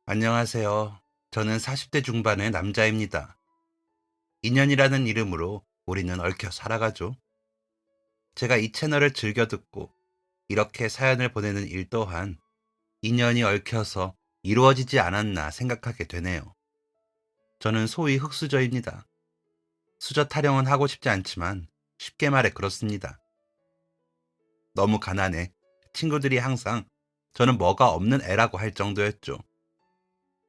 안녕하세요. 저는 40대 중반의 남자입니다. 인연이라는 이름으로 우리는 얽혀 살아가죠. 제가 이 채널을 즐겨 듣고 이렇게 사연을 보내는 일 또한 인연이 얽혀서 이루어지지 않았나 생각하게 되네요. 저는 소위 흙수저입니다. 수저 타령은 하고 싶지 않지만 쉽게 말해 그렇습니다. 너무 가난해. 친구들이 항상 저는 뭐가 없는 애라고 할 정도였죠.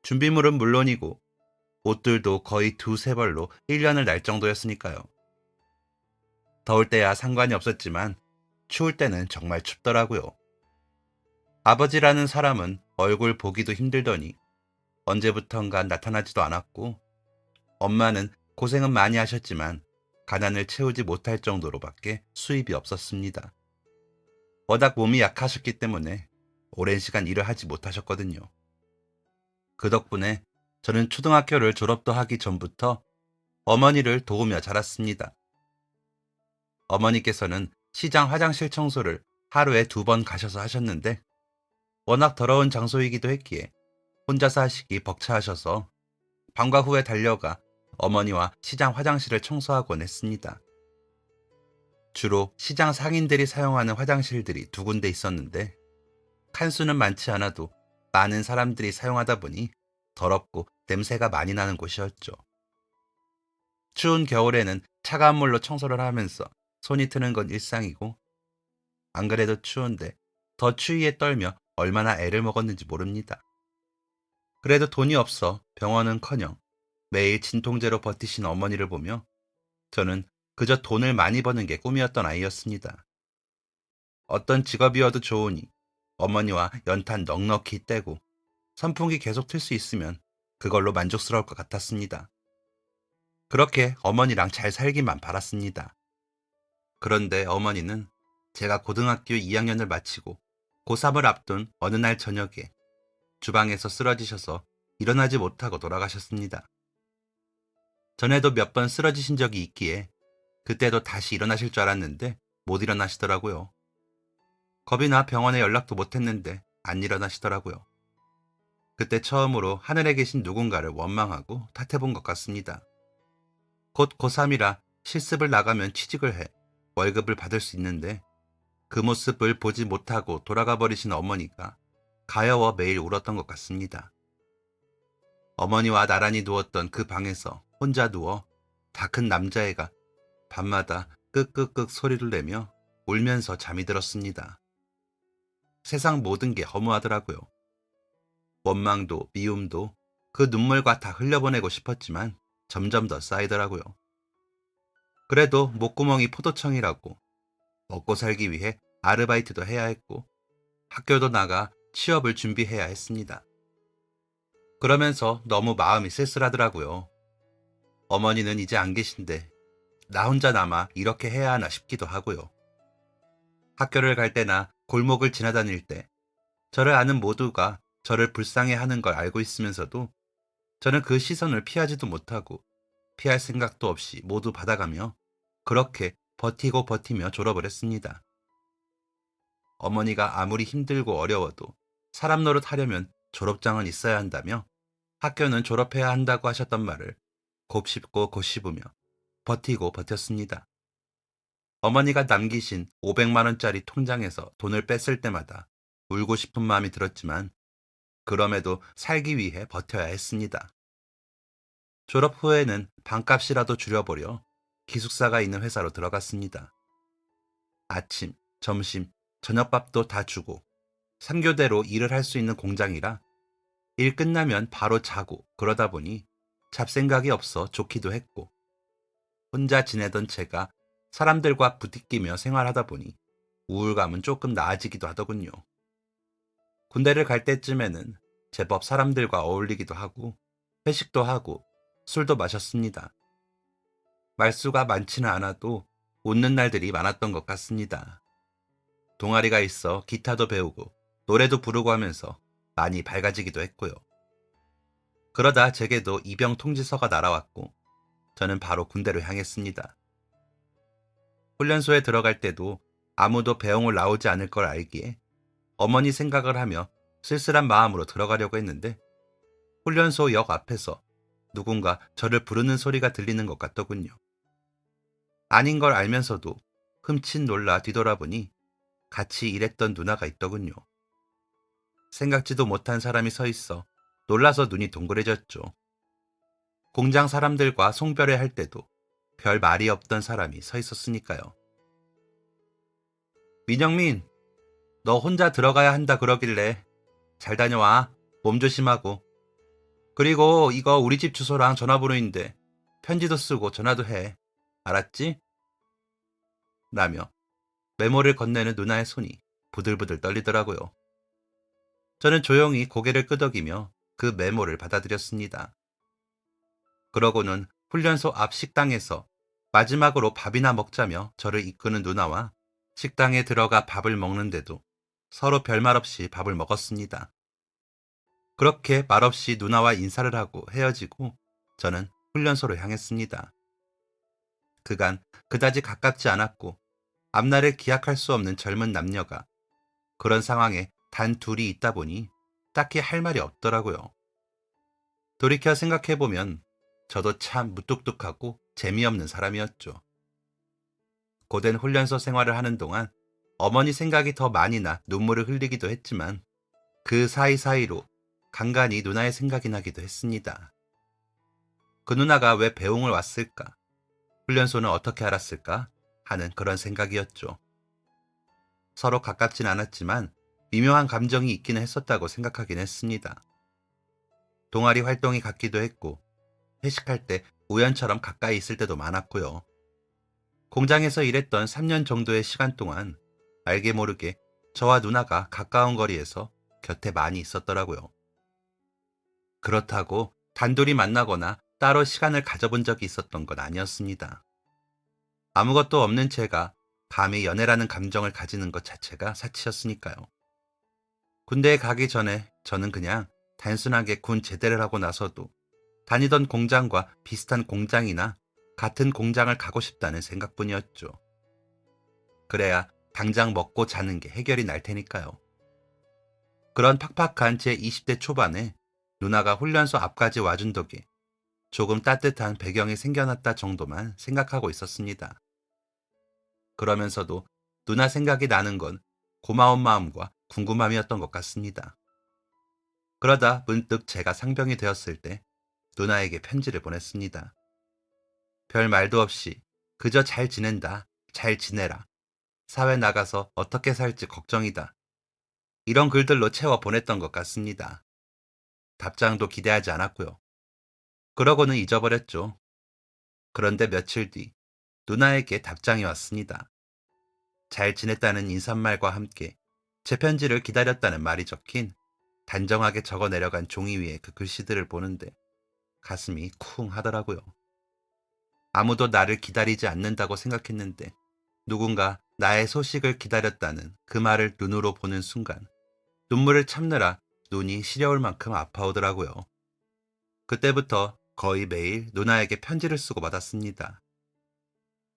준비물은 물론이고 옷들도 거의 두세 벌로 1년을 날 정도였으니까요. 더울 때야 상관이 없었지만 추울 때는 정말 춥더라고요. 아버지라는 사람은 얼굴 보기도 힘들더니 언제부턴가 나타나지도 않았고, 엄마는 고생은 많이 하셨지만 가난을 채우지 못할 정도로밖에 수입이 없었습니다. 워낙 몸이 약하셨기 때문에 오랜 시간 일을 하지 못하셨거든요. 그 덕분에 저는 초등학교를 졸업도 하기 전부터 어머니를 도우며 자랐습니다. 어머니께서는 시장 화장실 청소를 하루에 2번 가셔서 하셨는데, 워낙 더러운 장소이기도 했기에 혼자서 하시기 벅차하셔서 방과 후에 달려가 어머니와 시장 화장실을 청소하곤 했습니다. 주로 시장 상인들이 사용하는 화장실들이 2군데 있었는데, 칸수는 많지 않아도 많은 사람들이 사용하다 보니 더럽고 냄새가 많이 나는 곳이었죠. 추운 겨울에는 차가운 물로 청소를 하면서 손이 트는 건 일상이고, 안 그래도 추운데 더 추위에 떨며 얼마나 애를 먹었는지 모릅니다. 그래도 돈이 없어 병원은커녕 매일 진통제로 버티신 어머니를 보며 저는 그저 돈을 많이 버는 게 꿈이었던 아이였습니다. 어떤 직업이어도 좋으니 어머니와 연탄 넉넉히 떼고 선풍기 계속 틀 수 있으면 그걸로 만족스러울 것 같았습니다. 그렇게 어머니랑 잘 살기만 바랐습니다. 그런데 어머니는 제가 고등학교 2학년을 마치고 고3을 앞둔 어느 날 저녁에 주방에서 쓰러지셔서 일어나지 못하고 돌아가셨습니다. 전에도 몇 번 쓰러지신 적이 있기에 그때도 다시 일어나실 줄 알았는데 못 일어나시더라고요. 겁이 나 병원에 연락도 못했는데 안 일어나시더라고요. 그때 처음으로 하늘에 계신 누군가를 원망하고 탓해본 것 같습니다. 곧 고3이라 실습을 나가면 취직을 해 월급을 받을 수 있는데, 그 모습을 보지 못하고 돌아가 버리신 어머니가 가여워 매일 울었던 것 같습니다. 어머니와 나란히 누웠던 그 방에서 혼자 누워 다 큰 남자애가 밤마다 끄끄끄 소리를 내며 울면서 잠이 들었습니다. 세상 모든 게 허무하더라고요. 원망도 미움도 그 눈물과 다 흘려보내고 싶었지만 점점 더 쌓이더라고요. 그래도 목구멍이 포도청이라고 먹고 살기 위해 아르바이트도 해야 했고 학교도 나가 취업을 준비해야 했습니다. 그러면서 너무 마음이 쓸쓸하더라고요. 어머니는 이제 안 계신데 나 혼자 남아 이렇게 해야 하나 싶기도 하고요. 학교를 갈 때나 골목을 지나다닐 때 저를 아는 모두가 저를 불쌍해하는 걸 알고 있으면서도 저는 그 시선을 피하지도 못하고 피할 생각도 없이 모두 받아가며 그렇게 버티고 버티며 졸업을 했습니다. 어머니가 아무리 힘들고 어려워도 사람 노릇 하려면 졸업장은 있어야 한다며 학교는 졸업해야 한다고 하셨던 말을 곱씹고 곱씹으며 버티고 버텼습니다. 어머니가 남기신 500만 원짜리 통장에서 돈을 뺐을 때마다 울고 싶은 마음이 들었지만 그럼에도 살기 위해 버텨야 했습니다. 졸업 후에는 반값이라도 줄여보려 기숙사가 있는 회사로 들어갔습니다. 아침, 점심, 저녁밥도 다 주고 3교대로 일을 할 수 있는 공장이라 일 끝나면 바로 자고 그러다 보니 잡생각이 없어 좋기도 했고, 혼자 지내던 제가 사람들과 부딪히며 생활하다 보니 우울감은 조금 나아지기도 하더군요. 군대를 갈 때쯤에는 제법 사람들과 어울리기도 하고 회식도 하고 술도 마셨습니다. 말수가 많지는 않아도 웃는 날들이 많았던 것 같습니다. 동아리가 있어 기타도 배우고 노래도 부르고 하면서 많이 밝아지기도 했고요. 그러다 제게도 입영 통지서가 날아왔고 저는 바로 군대로 향했습니다. 훈련소에 들어갈 때도 아무도 배웅을 나오지 않을 걸 알기에 어머니 생각을 하며 쓸쓸한 마음으로 들어가려고 했는데 훈련소 역 앞에서 누군가 저를 부르는 소리가 들리는 것 같더군요. 아닌 걸 알면서도 흠칫 놀라 뒤돌아보니 같이 일했던 누나가 있더군요. 생각지도 못한 사람이 서 있어 놀라서 눈이 동그래졌죠. 공장 사람들과 송별회 할 때도 별 말이 없던 사람이 서 있었으니까요. 민영민, 너 혼자 들어가야 한다 그러길래 잘 다녀와. 몸 조심하고. 그리고 이거 우리 집 주소랑 전화번호인데 편지도 쓰고 전화도 해. 알았지? 라며 메모를 건네는 누나의 손이 부들부들 떨리더라고요. 저는 조용히 고개를 끄덕이며 그 메모를 받아들였습니다. 그러고는 훈련소 앞 식당에서 마지막으로 밥이나 먹자며 저를 이끄는 누나와 식당에 들어가 밥을 먹는데도 서로 별말 없이 밥을 먹었습니다. 그렇게 말없이 누나와 인사를 하고 헤어지고 저는 훈련소로 향했습니다. 그간 그다지 가깝지 않았고 앞날을 기약할 수 없는 젊은 남녀가 그런 상황에 단 둘이 있다 보니 딱히 할 말이 없더라고요. 돌이켜 생각해보면 저도 참 무뚝뚝하고 재미없는 사람이었죠. 고된 훈련소 생활을 하는 동안 어머니 생각이 더 많이 나 눈물을 흘리기도 했지만 그 사이사이로 간간히 누나의 생각이 나기도 했습니다. 그 누나가 왜 배웅을 왔을까? 훈련소는 어떻게 알았을까? 하는 그런 생각이었죠. 서로 가깝진 않았지만 미묘한 감정이 있기는 했었다고 생각하긴 했습니다. 동아리 활동이 같기도 했고 회식할 때 우연처럼 가까이 있을 때도 많았고요. 공장에서 일했던 3년 정도의 시간 동안 알게 모르게 저와 누나가 가까운 거리에서 곁에 많이 있었더라고요. 그렇다고 단둘이 만나거나 따로 시간을 가져본 적이 있었던 건 아니었습니다. 아무것도 없는 제가 감히 연애라는 감정을 가지는 것 자체가 사치였으니까요. 군대에 가기 전에 저는 그냥 단순하게 군 제대를 하고 나서도 다니던 공장과 비슷한 공장이나 같은 공장을 가고 싶다는 생각뿐이었죠. 그래야 당장 먹고 자는 게 해결이 날 테니까요. 그런 팍팍한 제 20대 초반에 누나가 훈련소 앞까지 와준 덕에 조금 따뜻한 배경이 생겨났다 정도만 생각하고 있었습니다. 그러면서도 누나 생각이 나는 건 고마운 마음과 궁금함이었던 것 같습니다. 그러다 문득 제가 상병이 되었을 때 누나에게 편지를 보냈습니다. 별 말도 없이 그저 잘 지낸다, 잘 지내라, 사회 나가서 어떻게 살지 걱정이다. 이런 글들로 채워 보냈던 것 같습니다. 답장도 기대하지 않았고요. 그러고는 잊어버렸죠. 그런데 며칠 뒤 누나에게 답장이 왔습니다. 잘 지냈다는 인사말과 함께 제 편지를 기다렸다는 말이 적힌 단정하게 적어 내려간 종이 위에 그 글씨들을 보는데 가슴이 쿵 하더라고요. 아무도 나를 기다리지 않는다고 생각했는데 누군가 나의 소식을 기다렸다는 그 말을 눈으로 보는 순간 눈물을 참느라 눈이 시려울 만큼 아파오더라고요. 그때부터 거의 매일 누나에게 편지를 쓰고 받았습니다.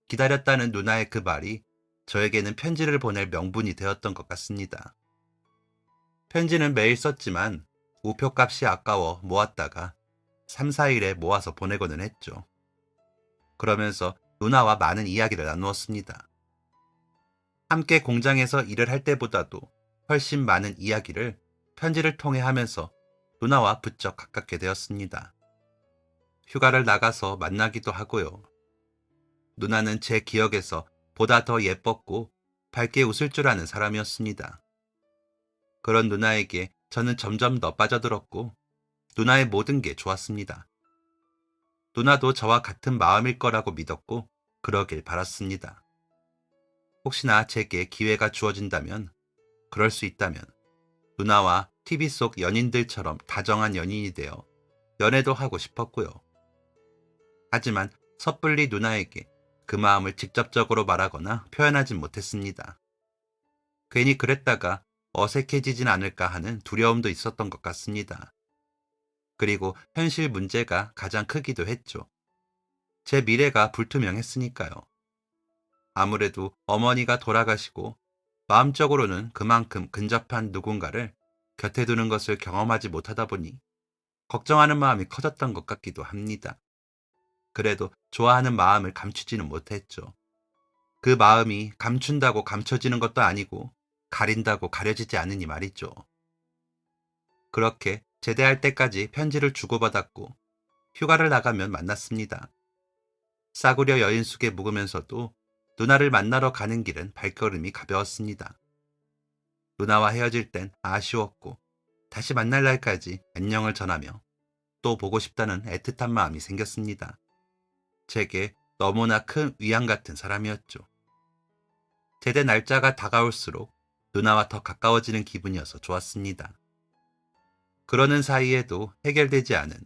기다렸다는 누나의 그 말이 저에게는 편지를 보낼 명분이 되었던 것 같습니다. 편지는 매일 썼지만 우표값이 아까워 모았다가 3, 4일에 모아서 보내고는 했죠. 그러면서 누나와 많은 이야기를 나누었습니다. 함께 공장에서 일을 할 때보다도 훨씬 많은 이야기를 편지를 통해 하면서 누나와 부쩍 가깝게 되었습니다. 휴가를 나가서 만나기도 하고요. 누나는 제 기억에서 보다 더 예뻤고 밝게 웃을 줄 아는 사람이었습니다. 그런 누나에게 저는 점점 더 빠져들었고 누나의 모든 게 좋았습니다. 누나도 저와 같은 마음일 거라고 믿었고 그러길 바랐습니다. 혹시나 제게 기회가 주어진다면, 그럴 수 있다면 누나와 TV 속 연인들처럼 다정한 연인이 되어 연애도 하고 싶었고요. 하지만 섣불리 누나에게 그 마음을 직접적으로 말하거나 표현하진 못했습니다. 괜히 그랬다가 어색해지진 않을까 하는 두려움도 있었던 것 같습니다. 그리고 현실 문제가 가장 크기도 했죠. 제 미래가 불투명했으니까요. 아무래도 어머니가 돌아가시고 마음적으로는 그만큼 근접한 누군가를 곁에 두는 것을 경험하지 못하다 보니 걱정하는 마음이 커졌던 것 같기도 합니다. 그래도 좋아하는 마음을 감추지는 못했죠. 그 마음이 감춘다고 감춰지는 것도 아니고 가린다고 가려지지 않으니 말이죠. 그렇게 제대할 때까지 편지를 주고받았고 휴가를 나가면 만났습니다. 싸구려 여인숙에 묵으면서도 누나를 만나러 가는 길은 발걸음이 가벼웠습니다. 누나와 헤어질 땐 아쉬웠고 다시 만날 날까지 안녕을 전하며 또 보고 싶다는 애틋한 마음이 생겼습니다. 제게 너무나 큰 위안 같은 사람이었죠. 제대 날짜가 다가올수록 누나와 더 가까워지는 기분이어서 좋았습니다. 그러는 사이에도 해결되지 않은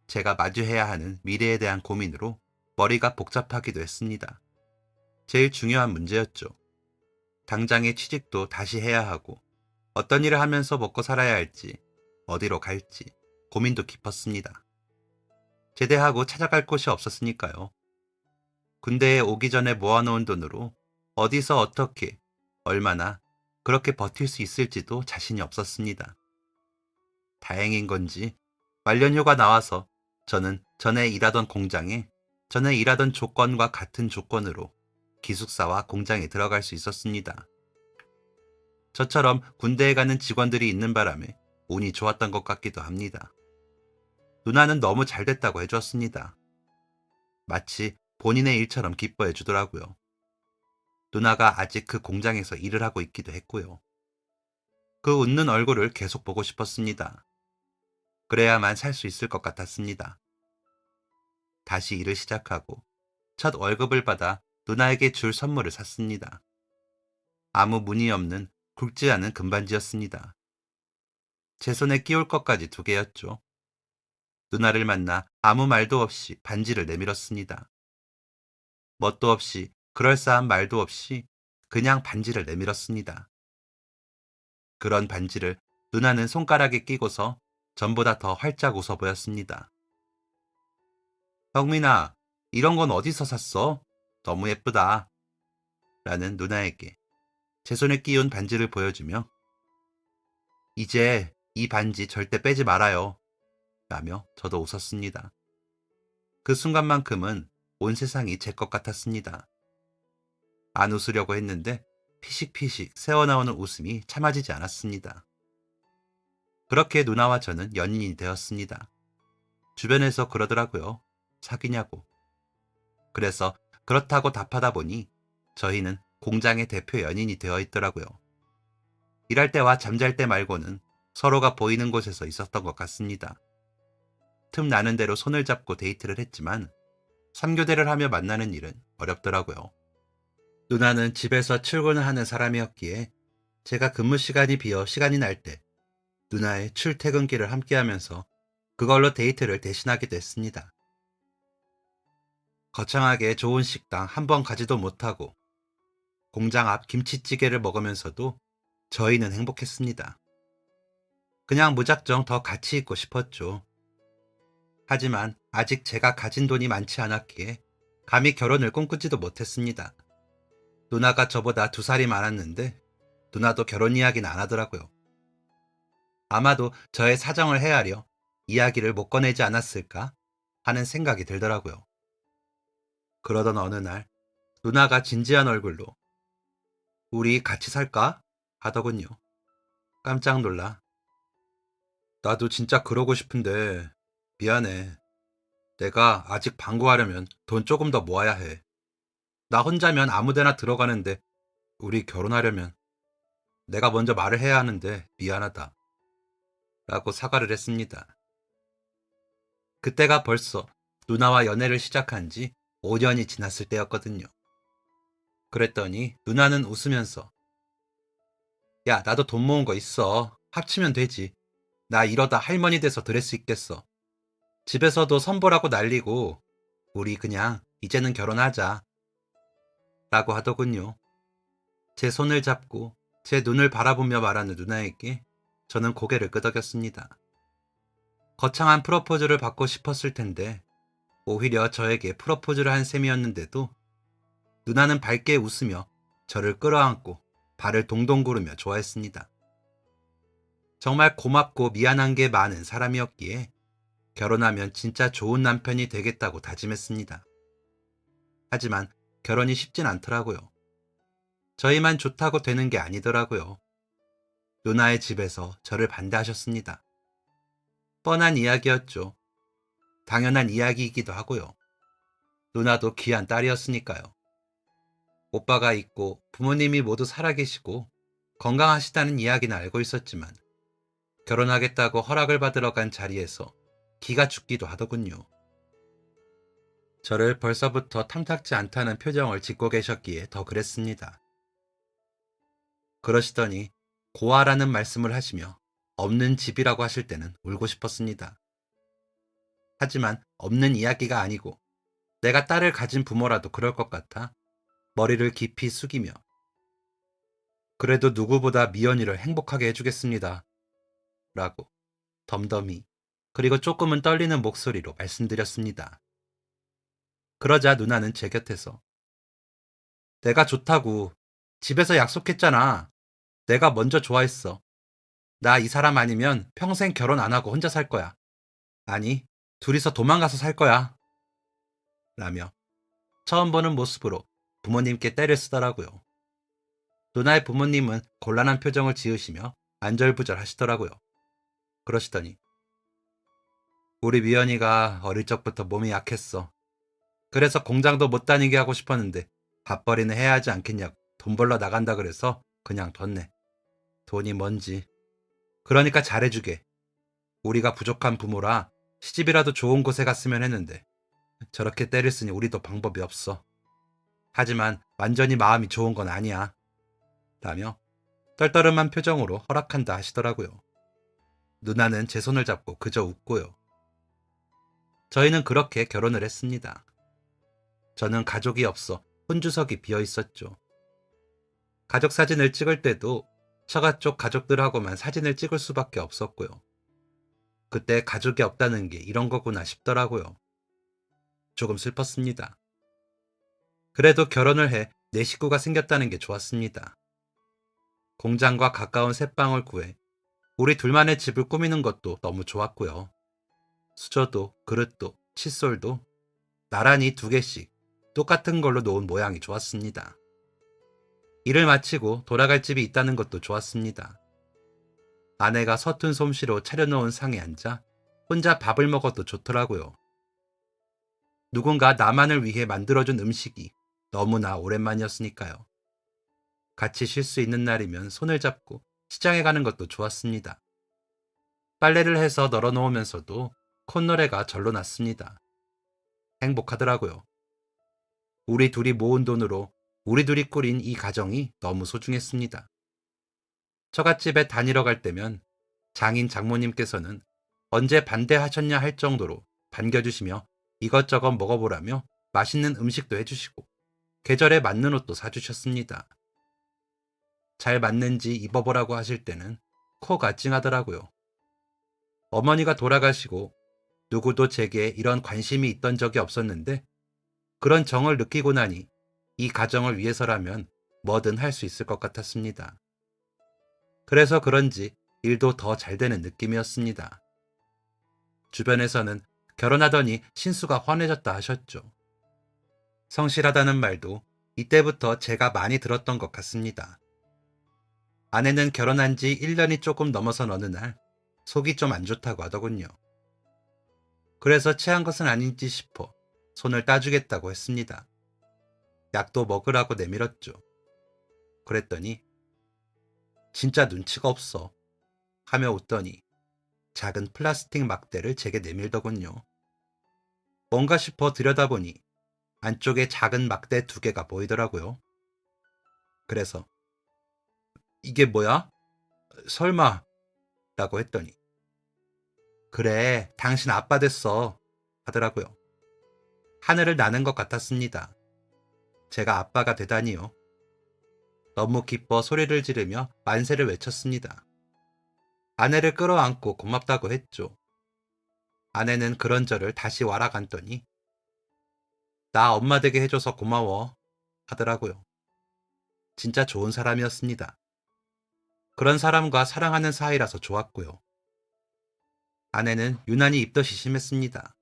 제가 마주해야 하는 미래에 대한 고민으로 머리가 복잡하기도 했습니다. 제일 중요한 문제였죠. 당장의 취직도 다시 해야 하고 어떤 일을 하면서 먹고 살아야 할지 어디로 갈지 고민도 깊었습니다. 제대하고 찾아갈 곳이 없었으니까요. 군대에 오기 전에 모아놓은 돈으로 어디서 어떻게 얼마나 그렇게 버틸 수 있을지도 자신이 없었습니다. 다행인 건지 말년휴가 나와서 저는 전에 일하던 공장에 전에 일하던 조건과 같은 조건으로 기숙사와 공장에 들어갈 수 있었습니다. 저처럼 군대에 가는 직원들이 있는 바람에 운이 좋았던 것 같기도 합니다. 누나는 너무 잘 됐다고 해줬습니다. 마치 본인의 일처럼 기뻐해 주더라고요. 누나가 아직 그 공장에서 일을 하고 있기도 했고요. 그 웃는 얼굴을 계속 보고 싶었습니다. 그래야만 살 수 있을 것 같았습니다. 다시 일을 시작하고 첫 월급을 받아 누나에게 줄 선물을 샀습니다. 아무 무늬 없는 굵지 않은 금반지였습니다. 제 손에 끼울 것까지 2개였죠. 누나를 만나 아무 말도 없이 반지를 내밀었습니다. 뭣도 없이 그럴싸한 말도 없이 그냥 반지를 내밀었습니다. 그런 반지를 누나는 손가락에 끼고서 전보다 더 활짝 웃어 보였습니다. 형민아, 이런 건 어디서 샀어? 너무 예쁘다. 라는 누나에게 제 손에 끼운 반지를 보여주며 이제 이 반지 절대 빼지 말아요. 라며 저도 웃었습니다. 그 순간만큼은 온 세상이 제 것 같았습니다. 안 웃으려고 했는데 피식피식 새어나오는 웃음이 참아지지 않았습니다. 그렇게 누나와 저는 연인이 되었습니다. 주변에서 그러더라고요. 사귀냐고. 그래서 그렇다고 답하다 보니 저희는 공장의 대표 연인이 되어 있더라고요. 일할 때와 잠잘 때 말고는 서로가 보이는 곳에서 있었던 것 같습니다. 틈 나는 대로 손을 잡고 데이트를 했지만 3교대를 하며 만나는 일은 어렵더라고요. 누나는 집에서 출근을 하는 사람이었기에 제가 근무 시간이 비어 시간이 날 때 누나의 출퇴근길을 함께하면서 그걸로 데이트를 대신하기도 했습니다. 거창하게 좋은 식당 한 번 가지도 못하고 공장 앞 김치찌개를 먹으면서도 저희는 행복했습니다. 그냥 무작정 더 같이 있고 싶었죠. 하지만 아직 제가 가진 돈이 많지 않았기에 감히 결혼을 꿈꾸지도 못했습니다. 누나가 저보다 2살이 많았는데 누나도 결혼 이야기는 안 하더라고요. 아마도 저의 사정을 헤아려 이야기를 못 꺼내지 않았을까 하는 생각이 들더라고요. 그러던 어느 날 누나가 진지한 얼굴로 우리 같이 살까? 하더군요. 깜짝 놀라 나도 진짜 그러고 싶은데 미안해. 내가 아직 방구하려면 돈 조금 더 모아야 해. 나 혼자면 아무데나 들어가는데 우리 결혼하려면 내가 먼저 말을 해야 하는데 미안하다. 라고 사과를 했습니다. 그때가 벌써 누나와 연애를 시작한 지 5년이 지났을 때였거든요. 그랬더니 누나는 웃으면서 야, 나도 돈 모은 거 있어. 합치면 되지. 나 이러다 할머니 돼서 드레스 입겠어. 집에서도 선보라고 난리고 우리 그냥 이제는 결혼하자. 라고 하더군요. 제 손을 잡고 제 눈을 바라보며 말하는 누나에게 저는 고개를 끄덕였습니다. 거창한 프로포즈를 받고 싶었을 텐데 오히려 저에게 프로포즈를 한 셈이었는데도 누나는 밝게 웃으며 저를 끌어안고 발을 동동 구르며 좋아했습니다. 정말 고맙고 미안한 게 많은 사람이었기에 결혼하면 진짜 좋은 남편이 되겠다고 다짐했습니다. 하지만 결혼이 쉽진 않더라고요. 저희만 좋다고 되는 게 아니더라고요. 누나의 집에서 저를 반대하셨습니다. 뻔한 이야기였죠. 당연한 이야기이기도 하고요. 누나도 귀한 딸이었으니까요. 오빠가 있고 부모님이 모두 살아계시고 건강하시다는 이야기는 알고 있었지만 결혼하겠다고 허락을 받으러 간 자리에서 기가 죽기도 하더군요. 저를 벌써부터 탐탁지 않다는 표정을 짓고 계셨기에 더 그랬습니다. 그러시더니 고아라는 말씀을 하시며 없는 집이라고 하실 때는 울고 싶었습니다. 하지만 없는 이야기가 아니고 내가 딸을 가진 부모라도 그럴 것 같아 머리를 깊이 숙이며 그래도 누구보다 미연이를 행복하게 해주겠습니다. 라고 덤덤히 그리고 조금은 떨리는 목소리로 말씀드렸습니다. 그러자 누나는 제 곁에서 내가 좋다고 집에서 약속했잖아. 내가 먼저 좋아했어. 나 이 사람 아니면 평생 결혼 안 하고 혼자 살 거야. 아니, 둘이서 도망가서 살 거야. 라며 처음 보는 모습으로 부모님께 떼를 쓰더라고요. 누나의 부모님은 곤란한 표정을 지으시며 안절부절 하시더라고요. 그러시더니 우리 미연이가 어릴 적부터 몸이 약했어. 그래서 공장도 못 다니게 하고 싶었는데 밥벌이는 해야 하지 않겠냐고 돈 벌러 나간다 그래서 그냥 뒀네. 돈이 뭔지. 그러니까 잘해주게. 우리가 부족한 부모라 시집이라도 좋은 곳에 갔으면 했는데 저렇게 때를 쓰니 우리도 방법이 없어. 하지만 완전히 마음이 좋은 건 아니야. 라며 떨떠름한 표정으로 허락한다 하시더라고요. 누나는 제 손을 잡고 그저 웃고요. 저희는 그렇게 결혼을 했습니다. 저는 가족이 없어 혼주석이 비어 있었죠. 가족 사진을 찍을 때도 처가 쪽 가족들하고만 사진을 찍을 수밖에 없었고요. 그때 가족이 없다는 게 이런 거구나 싶더라고요. 조금 슬펐습니다. 그래도 결혼을 해 내 식구가 생겼다는 게 좋았습니다. 공장과 가까운 새방을 구해 우리 둘만의 집을 꾸미는 것도 너무 좋았고요. 수저도 그릇도 칫솔도 나란히 2개씩 똑같은 걸로 놓은 모양이 좋았습니다. 일을 마치고 돌아갈 집이 있다는 것도 좋았습니다. 아내가 서툰 솜씨로 차려놓은 상에 앉아 혼자 밥을 먹어도 좋더라고요. 누군가 나만을 위해 만들어준 음식이 너무나 오랜만이었으니까요. 같이 쉴 수 있는 날이면 손을 잡고 시장에 가는 것도 좋았습니다. 빨래를 해서 널어놓으면서도 콧노래가 절로 났습니다. 행복하더라고요. 우리 둘이 모은 돈으로 우리 둘이 꾸린 이 가정이 너무 소중했습니다. 처갓집에 다니러 갈 때면 장인 장모님께서는 언제 반대하셨냐 할 정도로 반겨주시며 이것저것 먹어보라며 맛있는 음식도 해주시고 계절에 맞는 옷도 사주셨습니다. 잘 맞는지 입어보라고 하실 때는 코가 찡하더라고요. 어머니가 돌아가시고 누구도 제게 이런 관심이 있던 적이 없었는데 그런 정을 느끼고 나니 이 가정을 위해서라면 뭐든 할 수 있을 것 같았습니다. 그래서 그런지 일도 더 잘 되는 느낌이었습니다. 주변에서는 결혼하더니 신수가 환해졌다 하셨죠. 성실하다는 말도 이때부터 제가 많이 들었던 것 같습니다. 아내는 결혼한 지 1년이 조금 넘어선 어느 날 속이 좀 안 좋다고 하더군요. 그래서 체한 것은 아닌지 싶어 손을 따주겠다고 했습니다. 약도 먹으라고 내밀었죠. 그랬더니 진짜 눈치가 없어 하며 웃더니 작은 플라스틱 막대를 제게 내밀더군요. 뭔가 싶어 들여다보니 안쪽에 작은 막대 2개가 보이더라고요. 그래서 이게 뭐야? 설마 라고 했더니 그래 당신 아빠 됐어 하더라고요. 하늘을 나는 것 같았습니다. 제가 아빠가 되다니요. 너무 기뻐 소리를 지르며 만세를 외쳤습니다. 아내를 끌어안고 고맙다고 했죠. 아내는 그런 저를 다시 와락안더니 나 엄마 되게 해줘서 고마워 하더라고요. 진짜 좋은 사람이었습니다. 그런 사람과 사랑하는 사이라서 좋았고요. 아내는 유난히 입덧이 심했습니다.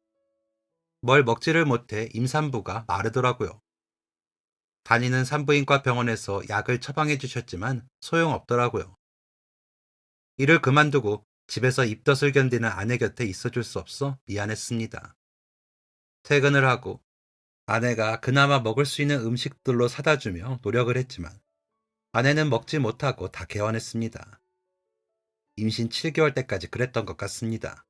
뭘 먹지를 못해 임산부가 마르더라고요. 다니는 산부인과 병원에서 약을 처방해 주셨지만 소용없더라고요. 일을 그만두고 집에서 입덧을 견디는 아내 곁에 있어줄 수 없어 미안했습니다. 퇴근을 하고 아내가 그나마 먹을 수 있는 음식들로 사다 주며 노력을 했지만 아내는 먹지 못하고 다 개원했습니다. 임신 7개월 때까지 그랬던 것 같습니다.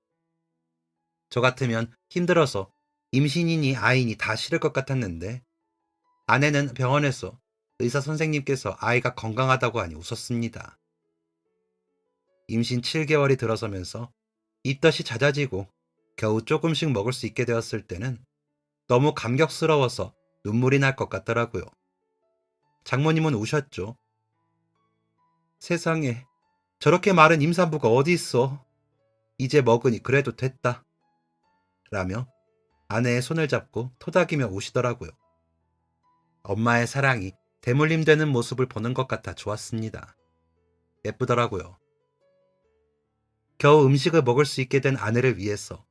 저 같으면 힘들어서 임신이니 아이니 다 싫을 것 같았는데 아내는 병원에서 의사 선생님께서 아이가 건강하다고 하니 웃었습니다. 임신 7개월이 들어서면서 입덧이 잦아지고 겨우 조금씩 먹을 수 있게 되었을 때는 너무 감격스러워서 눈물이 날 것 같더라고요. 장모님은 우셨죠. 세상에, 저렇게 마른 임산부가 어디 있어? 이제 먹으니 그래도 됐다. 라며 아내의 손을 잡고 토닥이며 우시더라고요. 엄마의 사랑이 대물림되는 모습을 보는 것 같아 좋았습니다. 예쁘더라고요. 겨우 음식을 먹을 수 있게 된 아내를 위해서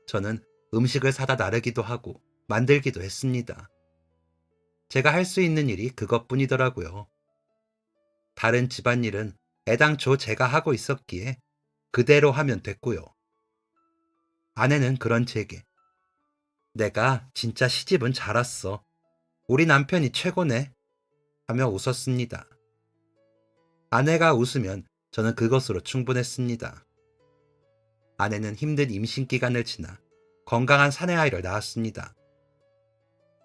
저는 음식을 사다 나르기도 하고 만들기도 했습니다. 제가 할 수 있는 일이 그것뿐이더라고요. 다른 집안일은 애당초 제가 하고 있었기에 그대로 하면 됐고요. 아내는 그런 제게 내가 진짜 시집은 잘 왔어. 우리 남편이 최고네. 하며 웃었습니다. 아내가 웃으면 저는 그것으로 충분했습니다. 아내는 힘든 임신 기간을 지나 건강한 사내아이를 낳았습니다.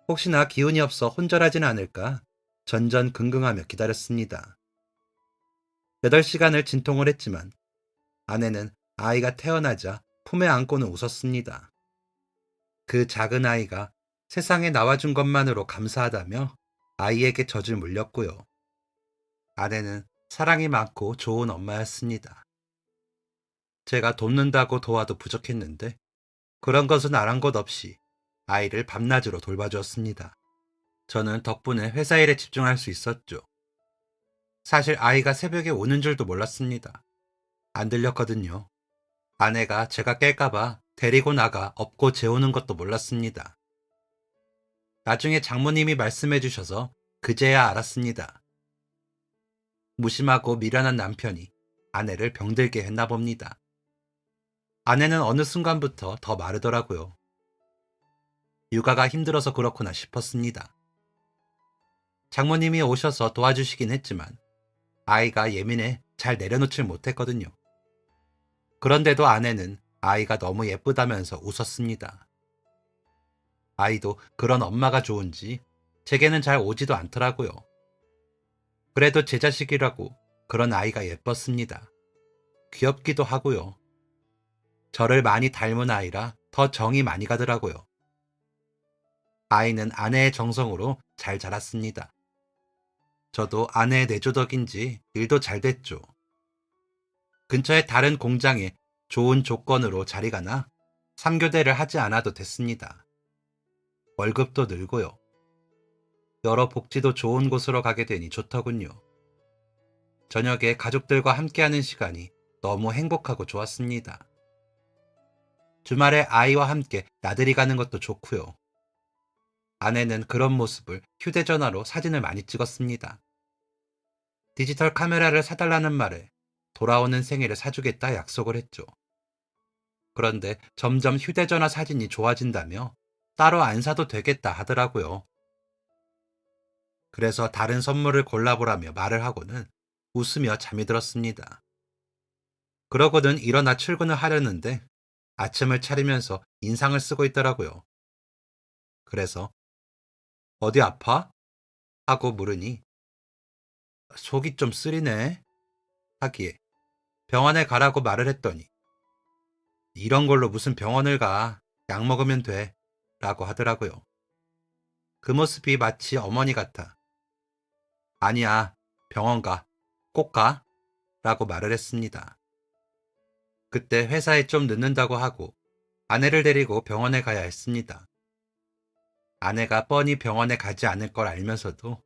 혹시나 기운이 없어 혼절하진 않을까 전전긍긍하며 기다렸습니다. 8시간을 진통을 했지만 아내는 아이가 태어나자 품에 안고는 웃었습니다. 그 작은 아이가 세상에 나와준 것만으로 감사하다며 아이에게 젖을 물렸고요. 아내는 사랑이 많고 좋은 엄마였습니다. 제가 돕는다고 도와도 부족했는데 그런 것은 아랑곳 없이 아이를 밤낮으로 돌봐주었습니다. 저는 덕분에 회사 일에 집중할 수 있었죠. 사실 아이가 새벽에 오는 줄도 몰랐습니다. 안 들렸거든요. 아내가 제가 깰까봐 데리고 나가 업고 재우는 것도 몰랐습니다. 나중에 장모님이 말씀해 주셔서 그제야 알았습니다. 무심하고 미련한 남편이 아내를 병들게 했나 봅니다. 아내는 어느 순간부터 더 마르더라고요. 육아가 힘들어서 그렇구나 싶었습니다. 장모님이 오셔서 도와주시긴 했지만 아이가 예민해 잘 내려놓질 못했거든요. 그런데도 아내는 아이가 너무 예쁘다면서 웃었습니다. 아이도 그런 엄마가 좋은지 제게는 잘 오지도 않더라고요. 그래도 제 자식이라고 그런 아이가 예뻤습니다. 귀엽기도 하고요. 저를 많이 닮은 아이라 더 정이 많이 가더라고요. 아이는 아내의 정성으로 잘 자랐습니다. 저도 아내의 내조 덕인지 일도 잘 됐죠. 근처에 다른 공장에 좋은 조건으로 자리가 나 3교대를 하지 않아도 됐습니다. 월급도 늘고요. 여러 복지도 좋은 곳으로 가게 되니 좋더군요. 저녁에 가족들과 함께하는 시간이 너무 행복하고 좋았습니다. 주말에 아이와 함께 나들이 가는 것도 좋고요. 아내는 그런 모습을 휴대전화로 사진을 많이 찍었습니다. 디지털 카메라를 사달라는 말에 돌아오는 생일을 사주겠다 약속을 했죠. 그런데 점점 휴대전화 사진이 좋아진다며 따로 안 사도 되겠다 하더라고요. 그래서 다른 선물을 골라보라며 말을 하고는 웃으며 잠이 들었습니다. 그러고는 일어나 출근을 하려는데 아침을 차리면서 인상을 쓰고 있더라고요. 그래서 어디 아파? 하고 물으니 속이 좀 쓰리네 하기에 병원에 가라고 말을 했더니 이런 걸로 무슨 병원을 가, 약 먹으면 돼 라고 하더라고요. 그 모습이 마치 어머니 같아 아니야 병원 가, 꼭 가 라고 말을 했습니다. 그때 회사에 좀 늦는다고 하고 아내를 데리고 병원에 가야 했습니다. 아내가 뻔히 병원에 가지 않을 걸 알면서도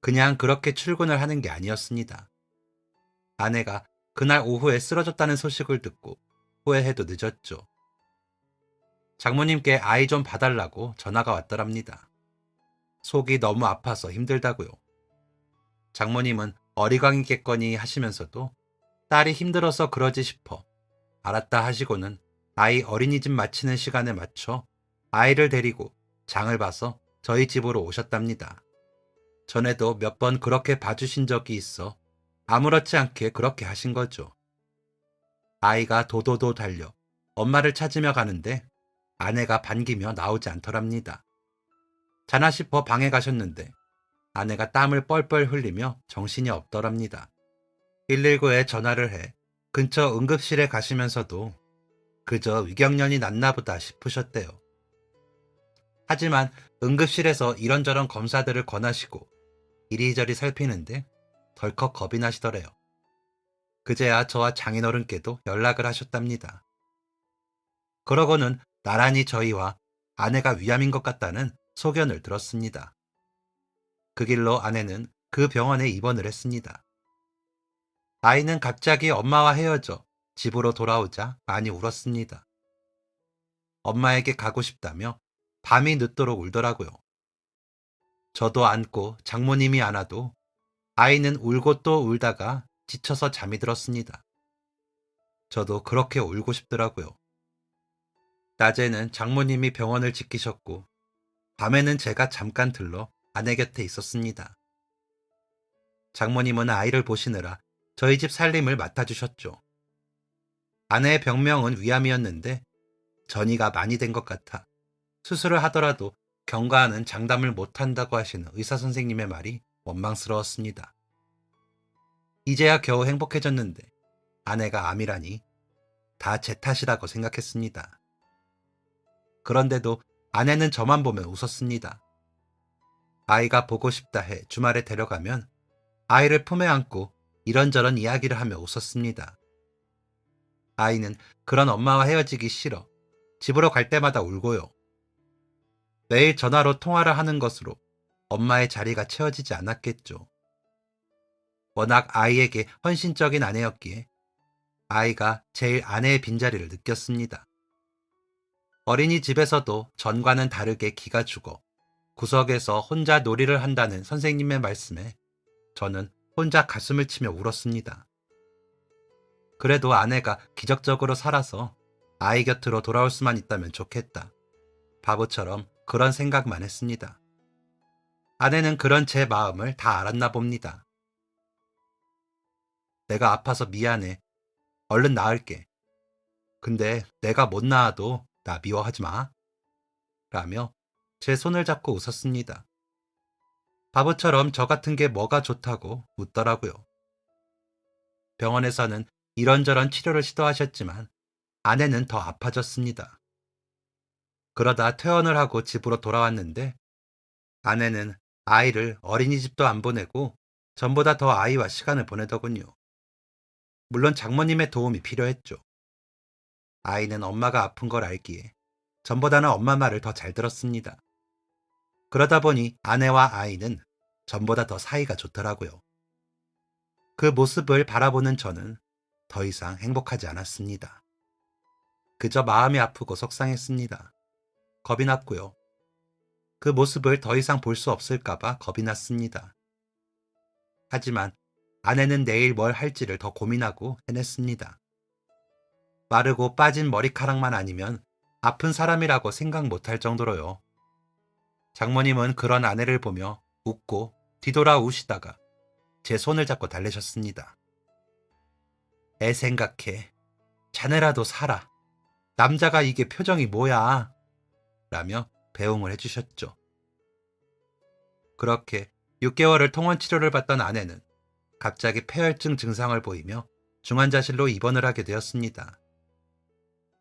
그냥 그렇게 출근을 하는 게 아니었습니다. 아내가 그날 오후에 쓰러졌다는 소식을 듣고 후회해도 늦었죠. 장모님께 아이 좀 봐달라고 전화가 왔더랍니다. 속이 너무 아파서 힘들다고요. 장모님은 어리광이겠거니 하시면서도 딸이 힘들어서 그러지 싶어 알았다 하시고는 아이 어린이집 마치는 시간에 맞춰 아이를 데리고 장을 봐서 저희 집으로 오셨답니다. 전에도 몇 번 그렇게 봐주신 적이 있어 아무렇지 않게 그렇게 하신 거죠. 아이가 도도도 달려 엄마를 찾으며 가는데 아내가 반기며 나오지 않더랍니다. 자나 싶어 방에 가셨는데 아내가 땀을 뻘뻘 흘리며 정신이 없더랍니다. 119에 전화를 해 근처 응급실에 가시면서도 그저 위경련이 났나 보다 싶으셨대요. 하지만 응급실에서 이런저런 검사들을 권하시고 이리저리 살피는데 덜컥 겁이 나시더래요. 그제야 저와 장인어른께도 연락을 하셨답니다. 그러고는 나란히 저희와 아내가 위암인 것 같다는 소견을 들었습니다. 그 길로 아내는 그 병원에 입원을 했습니다. 아이는 갑자기 엄마와 헤어져 집으로 돌아오자 많이 울었습니다. 엄마에게 가고 싶다며 밤이 늦도록 울더라고요. 저도 안고 장모님이 안아도 아이는 울고 또 울다가 지쳐서 잠이 들었습니다. 저도 그렇게 울고 싶더라고요. 낮에는 장모님이 병원을 지키셨고 밤에는 제가 잠깐 들러 아내 곁에 있었습니다. 장모님은 아이를 보시느라 저희 집 살림을 맡아주셨죠. 아내의 병명은 위암이었는데 전이가 많이 된 것 같아 수술을 하더라도 경과하는 장담을 못한다고 하시는 의사 선생님의 말이 원망스러웠습니다. 이제야 겨우 행복해졌는데 아내가 암이라니 다 제 탓이라고 생각했습니다. 그런데도 아내는 저만 보면 웃었습니다. 아이가 보고 싶다 해 주말에 데려가면 아이를 품에 안고 이런저런 이야기를 하며 웃었습니다. 아이는 그런 엄마와 헤어지기 싫어 집으로 갈 때마다 울고요. 매일 전화로 통화를 하는 것으로 엄마의 자리가 채워지지 않았겠죠. 워낙 아이에게 헌신적인 아내였기에 아이가 제일 아내의 빈자리를 느꼈습니다. 어린이집에서도 전과는 다르게 기가 죽어 구석에서 혼자 놀이를 한다는 선생님의 말씀에 저는 혼자 가슴을 치며 울었습니다. 그래도 아내가 기적적으로 살아서 아이 곁으로 돌아올 수만 있다면 좋겠다. 바보처럼 그런 생각만 했습니다. 아내는 그런 제 마음을 다 알았나 봅니다. 내가 아파서 미안해. 얼른 나을게. 근데 내가 못 나아도 나 미워하지 마. 라며 제 손을 잡고 웃었습니다. 바보처럼 저 같은 게 뭐가 좋다고 묻더라고요. 병원에서는 이런저런 치료를 시도하셨지만 아내는 더 아파졌습니다. 그러다 퇴원을 하고 집으로 돌아왔는데 아내는 아이를 어린이집도 안 보내고 전보다 더 아이와 시간을 보내더군요. 물론 장모님의 도움이 필요했죠. 아이는 엄마가 아픈 걸 알기에 전보다는 엄마 말을 더 잘 들었습니다. 그러다 보니 아내와 아이는 전보다 더 사이가 좋더라고요. 그 모습을 바라보는 저는 더 이상 행복하지 않았습니다. 그저 마음이 아프고 속상했습니다. 겁이 났고요. 그 모습을 더 이상 볼 수 없을까봐 겁이 났습니다. 하지만 아내는 내일 뭘 할지를 더 고민하고 해냈습니다. 마르고 빠진 머리카락만 아니면 아픈 사람이라고 생각 못할 정도로요. 장모님은 그런 아내를 보며 웃고 뒤돌아 우시다가 제 손을 잡고 달래셨습니다. 애 생각해. 자네라도 살아. 남자가 이게 표정이 뭐야. 라며 배웅을 해주셨죠. 그렇게 6개월을 통원 치료를 받던 아내는 갑자기 폐혈증 증상을 보이며 중환자실로 입원을 하게 되었습니다.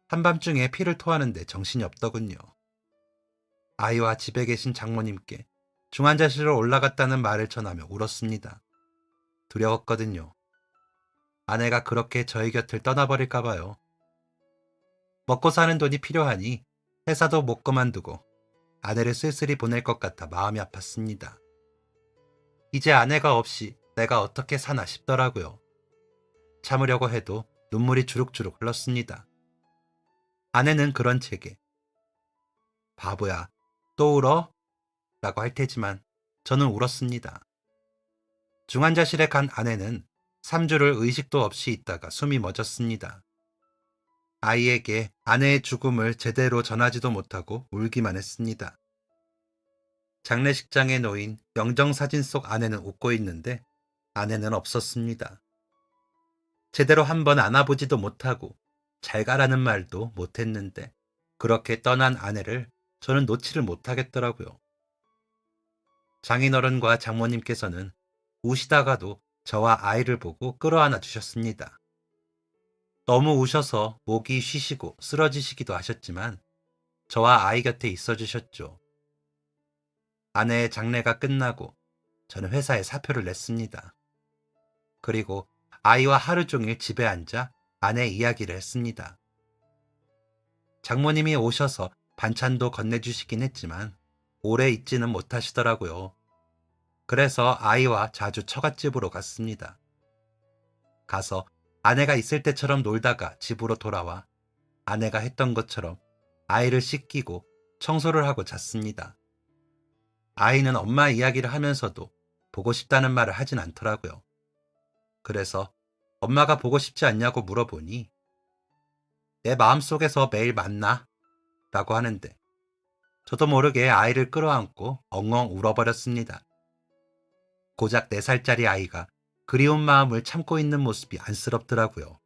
한밤중에 피를 토하는데 정신이 없더군요. 아이와 집에 계신 장모님께 중환자실로 올라갔다는 말을 전하며 울었습니다. 두려웠거든요. 아내가 그렇게 저희 곁을 떠나버릴까 봐요. 먹고 사는 돈이 필요하니 회사도 못 그만두고 아내를 쓸쓸히 보낼 것 같아 마음이 아팠습니다. 이제 아내가 없이 내가 어떻게 사나 싶더라고요. 참으려고 해도 눈물이 주룩주룩 흘렀습니다. 아내는 그런 제게 바보야, 또 울어? 라고 할 테지만 저는 울었습니다. 중환자실에 간 아내는 3주를 의식도 없이 있다가 숨이 멎었습니다. 아이에게 아내의 죽음을 제대로 전하지도 못하고 울기만 했습니다. 장례식장에 놓인 영정사진 속 아내는 웃고 있는데 아내는 없었습니다. 제대로 한번 안아보지도 못하고 잘 가라는 말도 못했는데 그렇게 떠난 아내를 저는 놓지를 못하겠더라고요. 장인어른과 장모님께서는 우시다가도 저와 아이를 보고 끌어안아 주셨습니다. 너무 우셔서 목이 쉬시고 쓰러지시기도 하셨지만 저와 아이 곁에 있어 주셨죠. 아내의 장례가 끝나고 저는 회사에 사표를 냈습니다. 그리고 아이와 하루 종일 집에 앉아 아내 이야기를 했습니다. 장모님이 오셔서 반찬도 건네주시긴 했지만 오래 있지는 못하시더라고요. 그래서 아이와 자주 처갓집으로 갔습니다. 가서 아내가 있을 때처럼 놀다가 집으로 돌아와 아내가 했던 것처럼 아이를 씻기고 청소를 하고 잤습니다. 아이는 엄마 이야기를 하면서도 보고 싶다는 말을 하진 않더라고요. 그래서 엄마가 보고 싶지 않냐고 물어보니 내 마음속에서 매일 만나 라고 하는데 저도 모르게 아이를 끌어안고 엉엉 울어버렸습니다. 고작 4살짜리 아이가 그리운 마음을 참고 있는 모습이 안쓰럽더라고요.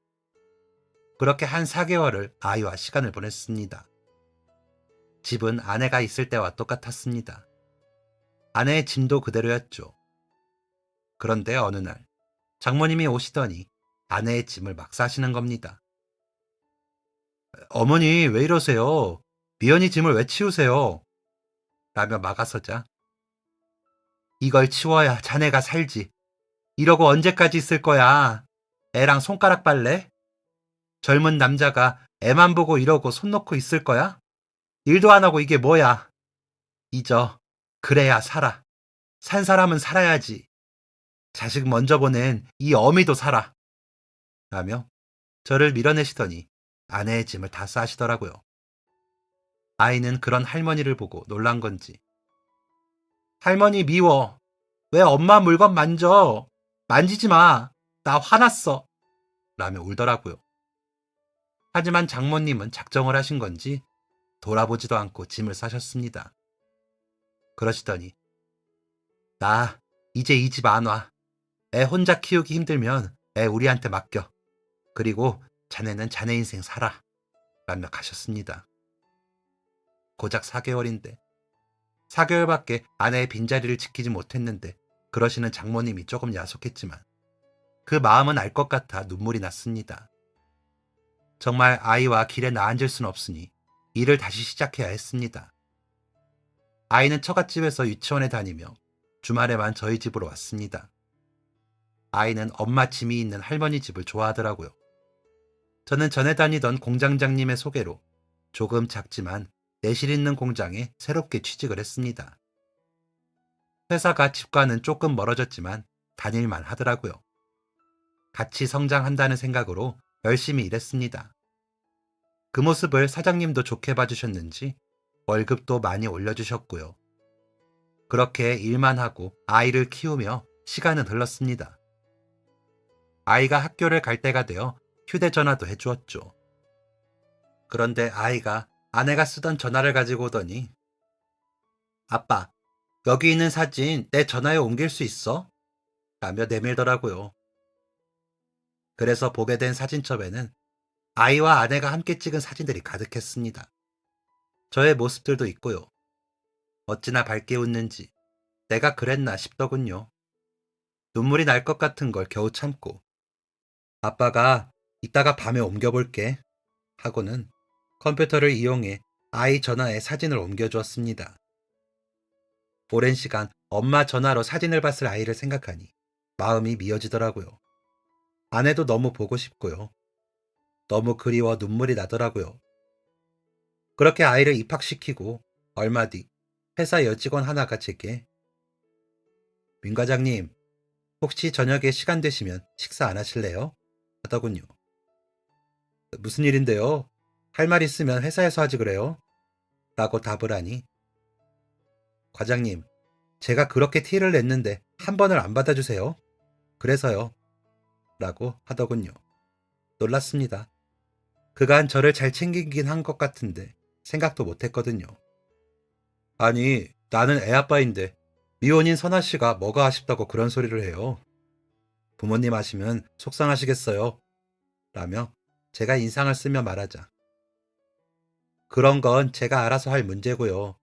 그렇게 한 4개월을 아이와 시간을 보냈습니다. 집은 아내가 있을 때와 똑같았습니다. 아내의 짐도 그대로였죠. 그런데 어느 날 장모님이 오시더니 아내의 짐을 막 싸시는 겁니다. 어머니 왜 이러세요? 미연이 짐을 왜 치우세요? 라며 막아서자 이걸 치워야 자네가 살지. 이러고 언제까지 있을 거야? 애랑 손가락 빨래? 젊은 남자가 애만 보고 이러고 손 놓고 있을 거야? 일도 안 하고 이게 뭐야? 잊어. 그래야 살아. 산 사람은 살아야지. 자식 먼저 보낸 이 어미도 살아. 라며 저를 밀어내시더니 아내의 짐을 다 싸시더라고요. 아이는 그런 할머니를 보고 놀란 건지 할머니 미워. 왜 엄마 물건 만져? 만지지 마. 나 화났어. 라며 울더라고요. 하지만 장모님은 작정을 하신 건지 돌아보지도 않고 짐을 싸셨습니다. 그러시더니 나 이제 이 집 안 와. 애 혼자 키우기 힘들면 애 우리한테 맡겨. 그리고 자네는 자네 인생 살아. 라며 가셨습니다. 고작 4개월인데 4개월밖에 아내의 빈자리를 지키지 못했는데 그러시는 장모님이 조금 야속했지만 그 마음은 알 것 같아 눈물이 났습니다. 정말 아이와 길에 나앉을 순 없으니 일을 다시 시작해야 했습니다. 아이는 처갓집에서 유치원에 다니며 주말에만 저희 집으로 왔습니다. 아이는 엄마 짐이 있는 할머니 집을 좋아하더라고요. 저는 전에 다니던 공장장님의 소개로 조금 작지만 내실 있는 공장에 새롭게 취직을 했습니다. 회사가 집과는 조금 멀어졌지만 다닐만 하더라고요. 같이 성장한다는 생각으로 열심히 일했습니다. 그 모습을 사장님도 좋게 봐주셨는지 월급도 많이 올려주셨고요. 그렇게 일만 하고 아이를 키우며 시간은 흘렀습니다. 아이가 학교를 갈 때가 되어 휴대전화도 해주었죠. 그런데 아이가 아내가 쓰던 전화를 가지고 오더니 아빠, 여기 있는 사진 내 전화에 옮길 수 있어? 라며 내밀더라고요. 그래서 보게 된 사진첩에는 아이와 아내가 함께 찍은 사진들이 가득했습니다. 저의 모습들도 있고요. 어찌나 밝게 웃는지 내가 그랬나 싶더군요. 눈물이 날 것 같은 걸 겨우 참고 아빠가 이따가 밤에 옮겨볼게 하고는 컴퓨터를 이용해 아이 전화에 사진을 옮겨주었습니다. 오랜 시간 엄마 전화로 사진을 봤을 아이를 생각하니 마음이 미어지더라고요. 아내도 너무 보고 싶고요. 너무 그리워 눈물이 나더라고요. 그렇게 아이를 입학시키고 얼마 뒤 회사 여직원 하나가 제게 민 과장님, 혹시 저녁에 시간 되시면 식사 안 하실래요? 하더군요. 무슨 일인데요? 할 말 있으면 회사에서 하지 그래요? 라고 답을 하니 과장님, 제가 그렇게 티를 냈는데 한 번을 안 받아주세요. 그래서요. 라고 하더군요. 놀랐습니다. 그간 저를 잘 챙기긴 한 것 같은데 생각도 못했거든요. 아니, 나는 애아빠인데 미혼인 선아 씨가 뭐가 아쉽다고 그런 소리를 해요. 부모님 아시면 속상하시겠어요. 라며 제가 인상을 쓰며 말하자. 그런 건 제가 알아서 할 문제고요.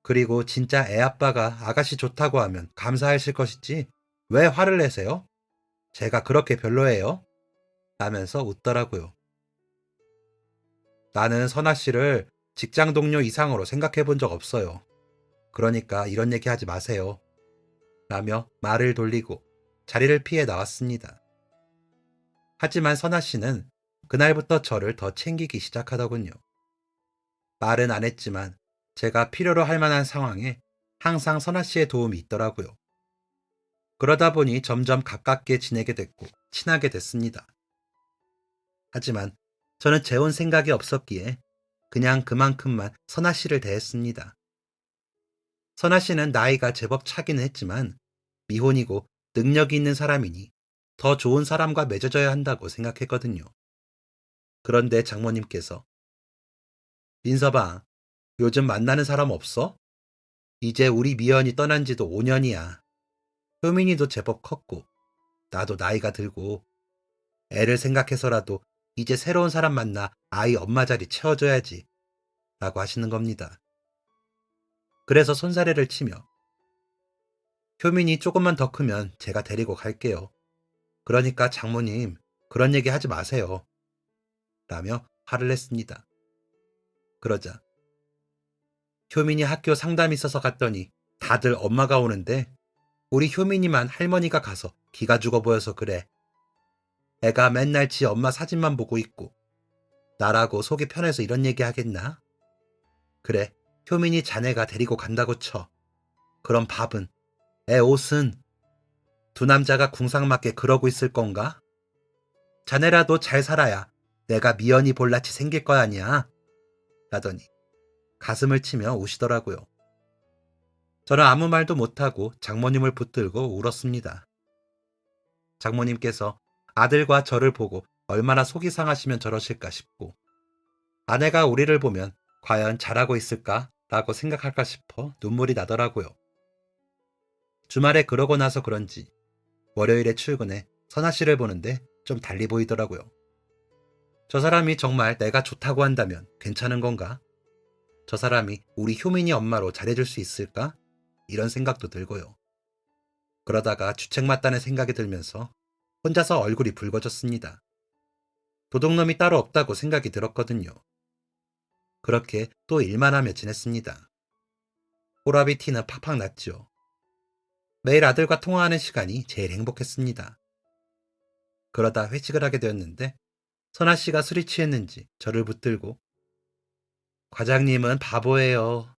그리고 진짜 애아빠가 아가씨 좋다고 하면 감사하실 것이지 왜 화를 내세요? 제가 그렇게 별로예요? 라면서 웃더라고요. 나는 선아 씨를 직장 동료 이상으로 생각해 본 적 없어요. 그러니까 이런 얘기 하지 마세요. 라며 말을 돌리고 자리를 피해 나왔습니다. 하지만 선아 씨는 그날부터 저를 더 챙기기 시작하더군요. 말은 안 했지만 제가 필요로 할 만한 상황에 항상 선아 씨의 도움이 있더라고요. 그러다 보니 점점 가깝게 지내게 됐고 친하게 됐습니다. 하지만 저는 재혼 생각이 없었기에 그냥 그만큼만 선아 씨를 대했습니다. 선아 씨는 나이가 제법 차기는 했지만 미혼이고 능력이 있는 사람이니 더 좋은 사람과 맺어져야 한다고 생각했거든요. 그런데 장모님께서 민서봐, 요즘 만나는 사람 없어? 이제 우리 미연이 떠난 지도 5년이야. 효민이도 제법 컸고 나도 나이가 들고 애를 생각해서라도 이제 새로운 사람 만나 아이 엄마 자리 채워줘야지 라고 하시는 겁니다. 그래서 손사래를 치며 효민이 조금만 더 크면 제가 데리고 갈게요. 그러니까 장모님 그런 얘기 하지 마세요. 라며 화를 냈습니다. 그러자 효민이 학교 상담 있어서 갔더니 다들 엄마가 오는데 우리 효민이만 할머니가 가서 기가 죽어 보여서 그래. 애가 맨날 지 엄마 사진만 보고 있고 나라고 속이 편해서 이런 얘기 하겠나? 그래, 효민이 자네가 데리고 간다고 쳐. 그럼 밥은? 애 옷은? 두 남자가 궁상맞게 그러고 있을 건가? 자네라도 잘 살아야 내가 미연이 볼낯이 생길 거 아니야? 라더니 가슴을 치며 우시더라고요. 저는 아무 말도 못하고 장모님을 붙들고 울었습니다. 장모님께서 아들과 저를 보고 얼마나 속이 상하시면 저러실까 싶고 아내가 우리를 보면 과연 잘하고 있을까? 라고 생각할까 싶어 눈물이 나더라고요. 주말에 그러고 나서 그런지 월요일에 출근해 선아 씨를 보는데 좀 달리 보이더라고요. 저 사람이 정말 내가 좋다고 한다면 괜찮은 건가? 저 사람이 우리 효민이 엄마로 잘해줄 수 있을까? 이런 생각도 들고요. 그러다가 주책 맞다는 생각이 들면서 혼자서 얼굴이 붉어졌습니다. 도둑놈이 따로 없다고 생각이 들었거든요. 그렇게 또 일만 하며 지냈습니다. 호라비 티는 팍팍 났죠. 매일 아들과 통화하는 시간이 제일 행복했습니다. 그러다 회식을 하게 되었는데 선아 씨가 술이 취했는지 저를 붙들고 과장님은 바보예요.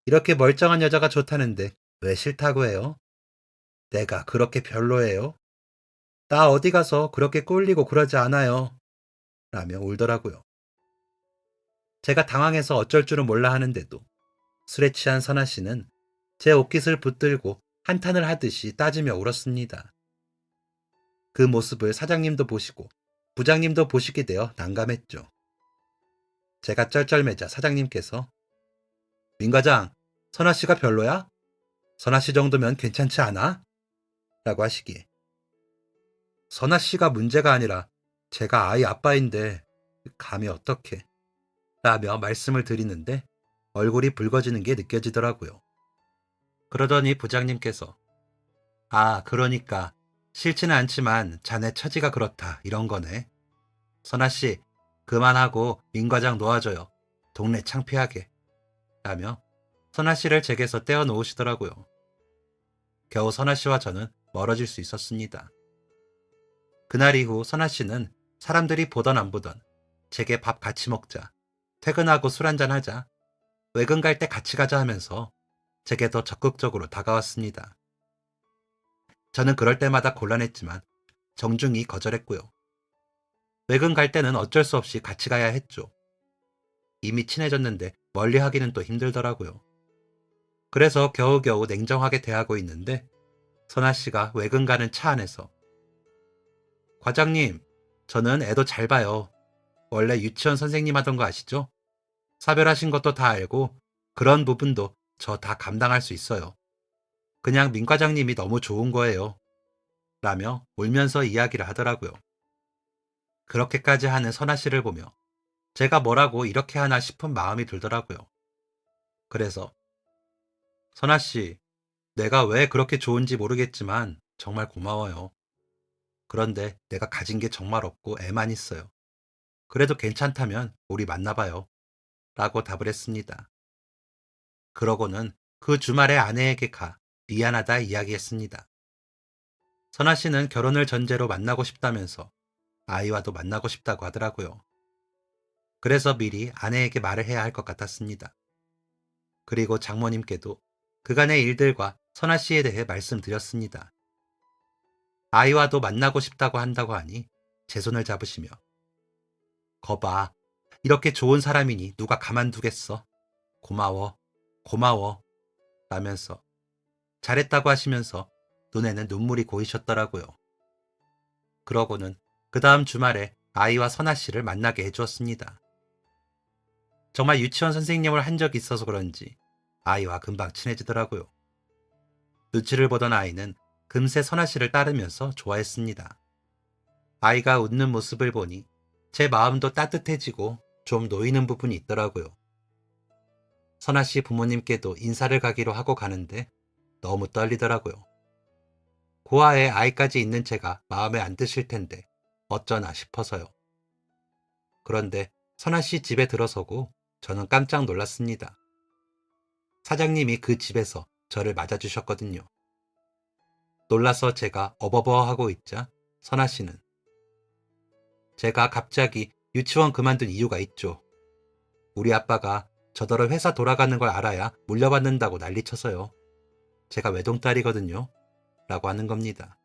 이렇게 멀쩡한 여자가 좋다는데 왜 싫다고 해요? 내가 그렇게 별로예요? 나 어디 가서 그렇게 꿀리고 그러지 않아요. 라며 울더라고요. 제가 당황해서 어쩔 줄은 몰라 하는데도 술에 취한 선아 씨는 제 옷깃을 붙들고 한탄을 하듯이 따지며 울었습니다. 그 모습을 사장님도 보시고 부장님도 보시게 되어 난감했죠. 제가 쩔쩔매자 사장님께서 민 과장, 선아 씨가 별로야? 선아 씨 정도면 괜찮지 않아? 라고 하시기에 선아 씨가 문제가 아니라 제가 아이 아빠인데 감히 어떻게 라며 말씀을 드리는데 얼굴이 붉어지는 게 느껴지더라고요. 그러더니 부장님께서 아, 그러니까 싫지는 않지만 자네 처지가 그렇다 이런 거네. 선아 씨, 그만하고 민 과장 놓아줘요. 동네 창피하게. 라며 선아 씨를 제게서 떼어 놓으시더라고요. 겨우 선아 씨와 저는 멀어질 수 있었습니다. 그날 이후 선아 씨는 사람들이 보던 안 보던 제게 밥 같이 먹자, 퇴근하고 술 한잔 하자, 외근 갈 때 같이 가자 하면서 제게 더 적극적으로 다가왔습니다. 저는 그럴 때마다 곤란했지만 정중히 거절했고요. 외근 갈 때는 어쩔 수 없이 같이 가야 했죠. 이미 친해졌는데 멀리 하기는 또 힘들더라고요. 그래서 겨우겨우 냉정하게 대하고 있는데 선아 씨가 외근 가는 차 안에서 과장님, 저는 애도 잘 봐요. 원래 유치원 선생님 하던 거 아시죠? 사별하신 것도 다 알고 그런 부분도 저 다 감당할 수 있어요. 그냥 민 과장님이 너무 좋은 거예요. 라며 울면서 이야기를 하더라고요. 그렇게까지 하는 선아 씨를 보며 제가 뭐라고 이렇게 하나 싶은 마음이 들더라고요. 그래서 선아 씨, 내가 왜 그렇게 좋은지 모르겠지만 정말 고마워요. 그런데 내가 가진 게 정말 없고 애만 있어요. 그래도 괜찮다면 우리 만나봐요. 라고 답을 했습니다. 그러고는 그 주말에 아내에게 가 미안하다 이야기했습니다. 선아 씨는 결혼을 전제로 만나고 싶다면서 아이와도 만나고 싶다고 하더라고요. 그래서 미리 아내에게 말을 해야 할 것 같았습니다. 그리고 장모님께도 그간의 일들과 선아 씨에 대해 말씀드렸습니다. 아이와도 만나고 싶다고 한다고 하니 제 손을 잡으시며 거봐, 이렇게 좋은 사람이니 누가 가만두겠어. 고마워, 고마워 라면서 잘했다고 하시면서 눈에는 눈물이 고이셨더라고요. 그러고는 그 다음 주말에 아이와 선아 씨를 만나게 해주었습니다. 정말 유치원 선생님을 한 적이 있어서 그런지 아이와 금방 친해지더라고요. 눈치를 보던 아이는 금세 선아 씨를 따르면서 좋아했습니다. 아이가 웃는 모습을 보니 제 마음도 따뜻해지고 좀 놓이는 부분이 있더라고요. 선아 씨 부모님께도 인사를 가기로 하고 가는데 너무 떨리더라고요. 고아에 아이까지 있는 제가 마음에 안 드실 텐데 어쩌나 싶어서요. 그런데 선아 씨 집에 들어서고 저는 깜짝 놀랐습니다. 사장님이 그 집에서 저를 맞아주셨거든요. 놀라서 제가 어버버하고 있자 선아 씨는 제가 갑자기 유치원 그만둔 이유가 있죠. 우리 아빠가 저더러 회사 돌아가는 걸 알아야 물려받는다고 난리쳐서요. 제가 외동딸이거든요. 라고 하는 겁니다.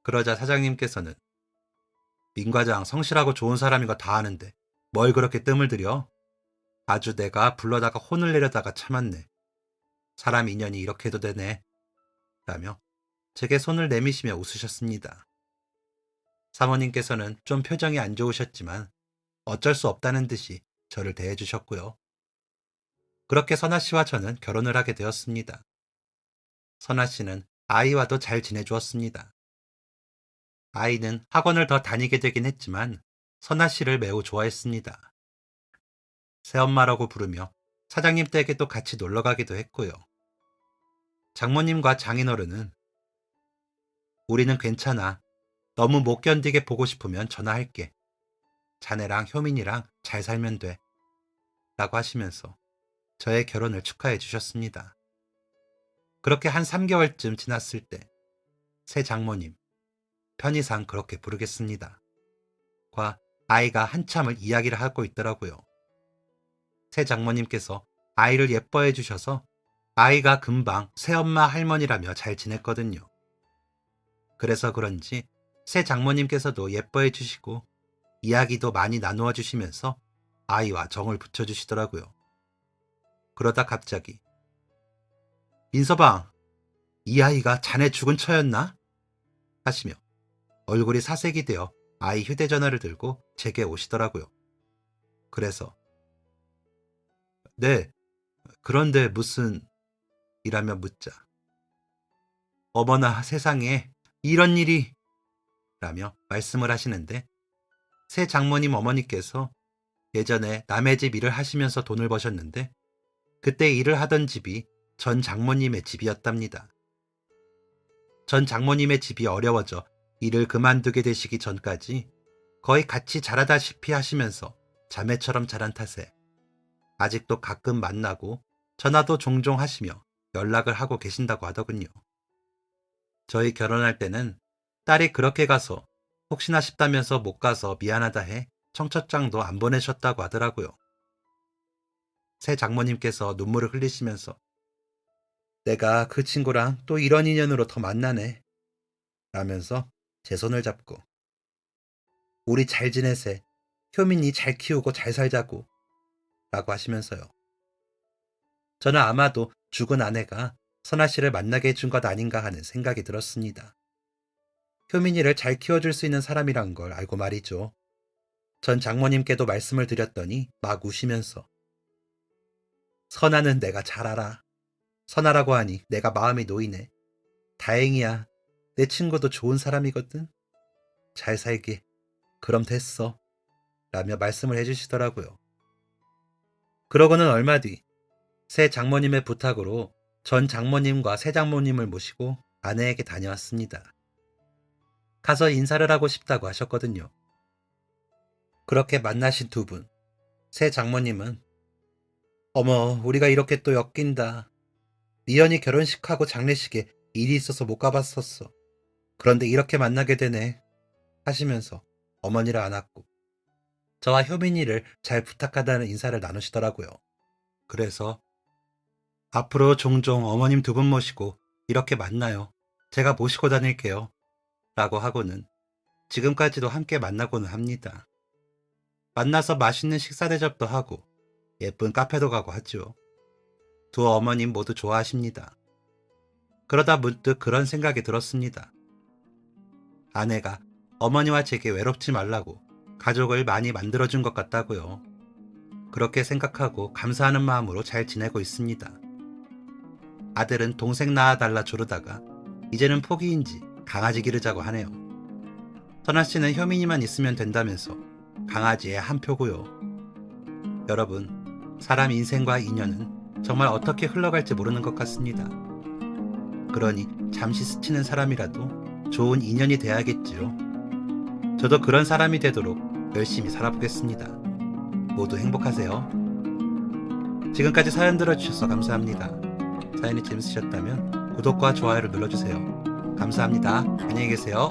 그러자 사장님께서는 민 과장 성실하고 좋은 사람인 거 다 아는데 뭘 그렇게 뜸을 들여? 아주 내가 불러다가 혼을 내려다가 참았네. 사람 인연이 이렇게도 되네. 라며 제게 손을 내미시며 웃으셨습니다. 사모님께서는 좀 표정이 안 좋으셨지만 어쩔 수 없다는 듯이 저를 대해주셨고요. 그렇게 선아 씨와 저는 결혼을 하게 되었습니다. 선아 씨는 아이와도 잘 지내주었습니다. 아이는 학원을 더 다니게 되긴 했지만 선아 씨를 매우 좋아했습니다. 새엄마라고 부르며 사장님 댁에도 같이 놀러 가기도 했고요. 장모님과 장인어른은 우리는 괜찮아. 너무 못 견디게 보고 싶으면 전화할게. 자네랑 효민이랑 잘 살면 돼. 라고 하시면서 저의 결혼을 축하해 주셨습니다. 그렇게 한 3개월쯤 지났을 때 새 장모님, 편의상 그렇게 부르겠습니다. 과 아이가 한참을 이야기를 하고 있더라고요. 새 장모님께서 아이를 예뻐해 주셔서 아이가 금방 새엄마 할머니라며 잘 지냈거든요. 그래서 그런지 새 장모님께서도 예뻐해 주시고 이야기도 많이 나누어 주시면서 아이와 정을 붙여주시더라고요. 그러다 갑자기 민서방, 이 아이가 자네 죽은 처였나? 하시며 얼굴이 사색이 되어 아이 휴대전화를 들고 제게 오시더라고요. 그래서 네, 그런데 무슨 이라며 묻자 어머나 세상에 이런 일이 라며 말씀을 하시는데 새 장모님 어머니께서 예전에 남의 집 일을 하시면서 돈을 버셨는데 그때 일을 하던 집이 전 장모님의 집이었답니다. 전 장모님의 집이 어려워져 일을 그만두게 되시기 전까지 거의 같이 자라다시피 하시면서 자매처럼 자란 탓에 아직도 가끔 만나고 전화도 종종 하시며 연락을 하고 계신다고 하더군요. 저희 결혼할 때는 딸이 그렇게 가서 혹시나 싶다면서 못 가서 미안하다 해 청첩장도 안 보내셨다고 하더라고요. 새 장모님께서 눈물을 흘리시면서 내가 그 친구랑 또 이런 인연으로 더 만나네 라면서 제 손을 잡고 우리 잘 지내세. 효민이 잘 키우고 잘 살자고 라고 하시면서요. 저는 아마도 죽은 아내가 선아 씨를 만나게 해준 것 아닌가 하는 생각이 들었습니다. 효민이를 잘 키워줄 수 있는 사람이란 걸 알고 말이죠. 전 장모님께도 말씀을 드렸더니 막 우시면서 선아는 내가 잘 알아. 선아라고 하니 내가 마음이 놓이네. 다행이야. 내 친구도 좋은 사람이거든. 잘 살게. 그럼 됐어. 라며 말씀을 해주시더라고요. 그러고는 얼마 뒤 새 장모님의 부탁으로 전 장모님과 새 장모님을 모시고 아내에게 다녀왔습니다. 가서 인사를 하고 싶다고 하셨거든요. 그렇게 만나신 두 분, 새 장모님은 어머, 우리가 이렇게 또 엮인다. 미연이 결혼식하고 장례식에 일이 있어서 못 가봤었어. 그런데 이렇게 만나게 되네. 하시면서 어머니를 안았고 저와 효민이를 잘 부탁하다는 인사를 나누시더라고요. 그래서 앞으로 종종 어머님 두 분 모시고 이렇게 만나요. 제가 모시고 다닐게요. 라고 하고는 지금까지도 함께 만나고는 합니다. 만나서 맛있는 식사 대접도 하고 예쁜 카페도 가고 하죠. 두 어머님 모두 좋아하십니다. 그러다 문득 그런 생각이 들었습니다. 아내가 어머니와 제게 외롭지 말라고 가족을 많이 만들어준 것 같다고요. 그렇게 생각하고 감사하는 마음으로 잘 지내고 있습니다. 아들은 동생 낳아달라 조르다가 이제는 포기인지 강아지 기르자고 하네요. 선아씨는 효민이만 있으면 된다면서 강아지의 한 표고요. 여러분, 사람 인생과 인연은 정말 어떻게 흘러갈지 모르는 것 같습니다. 그러니 잠시 스치는 사람이라도 좋은 인연이 돼야겠지요. 저도 그런 사람이 되도록 열심히 살아보겠습니다. 모두 행복하세요. 지금까지 사연 들어주셔서 감사합니다. 사연이 재밌으셨다면 구독과 좋아요를 눌러주세요. 감사합니다. 안녕히 계세요.